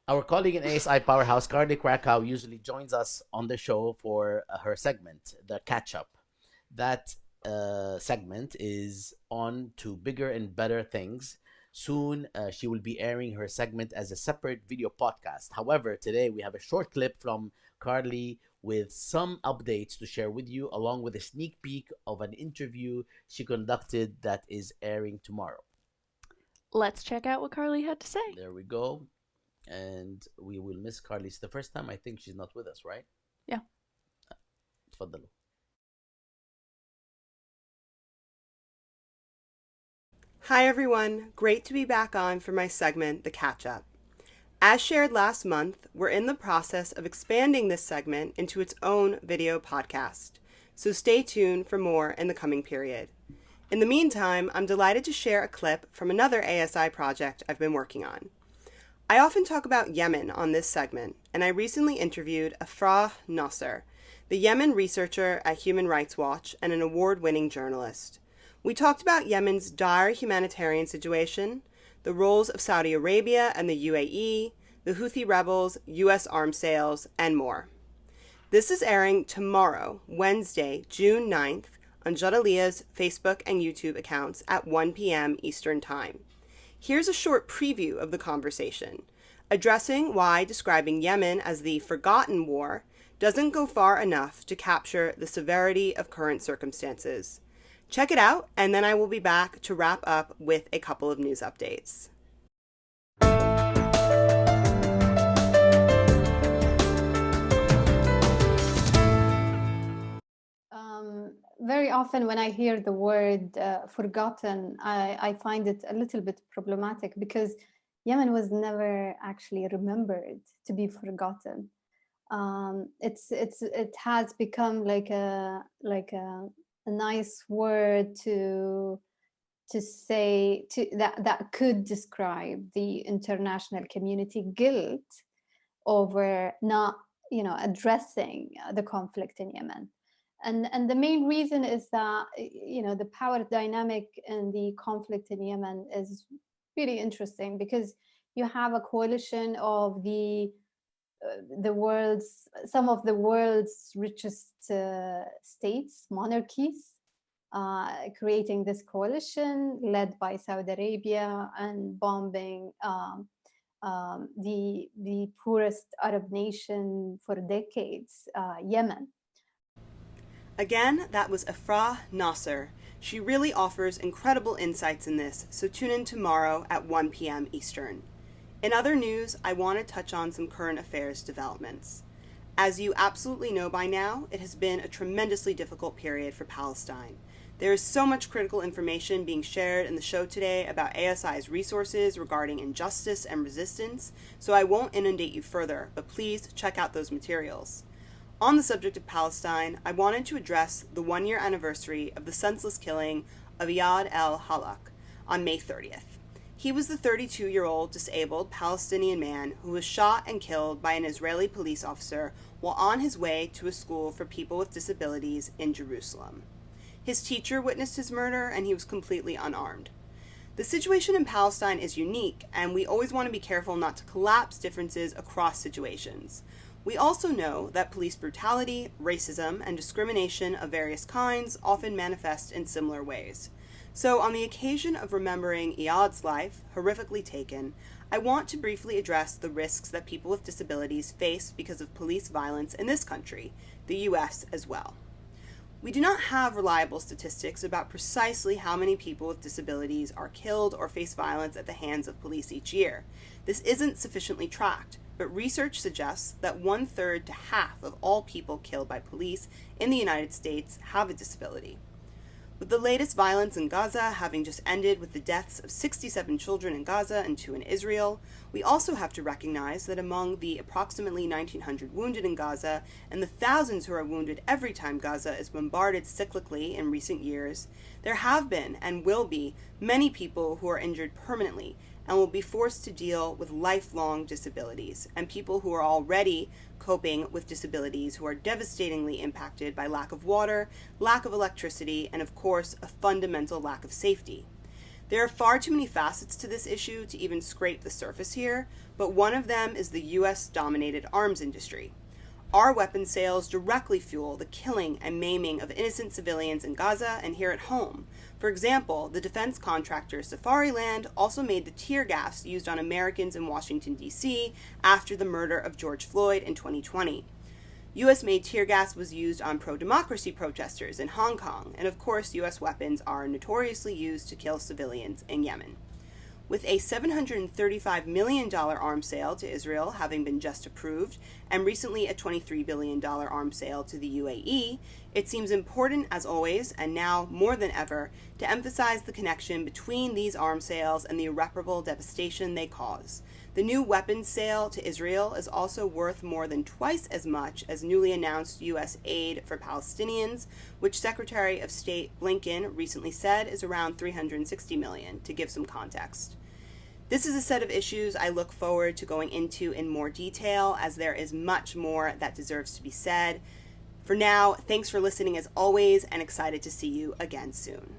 Our colleague in ASI Powerhouse, Carly Krakow, usually joins us on the show for her segment, the catch up. That segment is on to bigger and better things. Soon, she will be airing her segment as a separate video podcast. However, today we have a short clip from Carly with some updates to share with you, along with a sneak peek of an interview she conducted that is airing tomorrow. Let's check out what Carly had to say. There we go. And we will miss Carly. It's the first time I think she's not with us, right? Yeah. تفضلوا. Hi everyone, great to be back on for my segment, The Catch Up. As shared last month, we're in the process of expanding this segment into its own video podcast, so stay tuned for more in the coming period. In the meantime, I'm delighted to share a clip from another ASI project I've been working on. I often talk about Yemen on this segment, and I recently interviewed Afrah Nasser, the Yemen researcher at Human Rights Watch and an award-winning journalist. We talked about Yemen's dire humanitarian situation, the roles of Saudi Arabia and the UAE, the Houthi rebels, U.S. arms sales, and more. This is airing tomorrow, Wednesday, June 9th, on Jadaliya's Facebook and YouTube accounts at 1 p.m. Eastern Time. Here's a short preview of the conversation, addressing why describing Yemen as the forgotten war doesn't go far enough to capture the severity of current circumstances. Check it out, and then I will be back to wrap up with a couple of news updates. Very often when I hear the word forgotten, I find it a little bit problematic because Yemen was never actually remembered to be forgotten. It has become like a nice word to say that could describe the international community guilt over not addressing the conflict in Yemen. And the main reason is that the power dynamic in the conflict in Yemen is really interesting because you have a coalition of some of the world's richest states, monarchies, creating this coalition led by Saudi Arabia and bombing the poorest Arab nation for decades, Yemen. Again, that was Afrah Nasser. She really offers incredible insights in this, so tune in tomorrow at 1 p.m. Eastern. In other news, I want to touch on some current affairs developments. As you absolutely know by now, it has been a tremendously difficult period for Palestine. There is so much critical information being shared in the show today about ASI's resources regarding injustice and resistance, so I won't inundate you further, but please check out those materials. On the subject of Palestine, I wanted to address the one-year anniversary of the senseless killing of Iyad al-Hallaq on May 30th. He was the 32-year-old disabled Palestinian man who was shot and killed by an Israeli police officer while on his way to a school for people with disabilities in Jerusalem. His teacher witnessed his murder, and he was completely unarmed. The situation in Palestine is unique, and we always want to be careful not to collapse differences across situations. We also know that police brutality, racism, and discrimination of various kinds often manifest in similar ways. So on the occasion of remembering Iyad's life, horrifically taken, I want to briefly address the risks that people with disabilities face because of police violence in this country, the U.S. as well. We do not have reliable statistics about precisely how many people with disabilities are killed or face violence at the hands of police each year. This isn't sufficiently tracked, but research suggests that 1/3 to half of all people killed by police in the United States have a disability. With the latest violence in Gaza having just ended with the deaths of 67 children in Gaza and 2 in Israel, we also have to recognize that among the approximately 1,900 wounded in Gaza and the thousands who are wounded every time Gaza is bombarded cyclically in recent years, there have been and will be many people who are injured permanently and will be forced to deal with lifelong disabilities, and people who are already coping with disabilities who are devastatingly impacted by lack of water, lack of electricity, and of course, a fundamental lack of safety. There are far too many facets to this issue to even scrape the surface here, but one of them is the US-dominated arms industry. Our weapons sales directly fuel the killing and maiming of innocent civilians in Gaza and here at home. For example, the defense contractor Safariland also made the tear gas used on Americans in Washington, D.C. after the murder of George Floyd in 2020. U.S.-made tear gas was used on pro-democracy protesters in Hong Kong, and of course U.S. weapons are notoriously used to kill civilians in Yemen. With a $735 million arms sale to Israel having been just approved, and recently a $23 billion arms sale to the UAE, it seems important, as always, and now more than ever, to emphasize the connection between these arms sales and the irreparable devastation they cause. The new weapons sale to Israel is also worth more than twice as much as newly announced U.S. aid for Palestinians, which Secretary of State Blinken recently said is around $360 million, to give some context. This is a set of issues I look forward to going into in more detail, as there is much more that deserves to be said. For now, thanks for listening as always, and excited to see you again soon.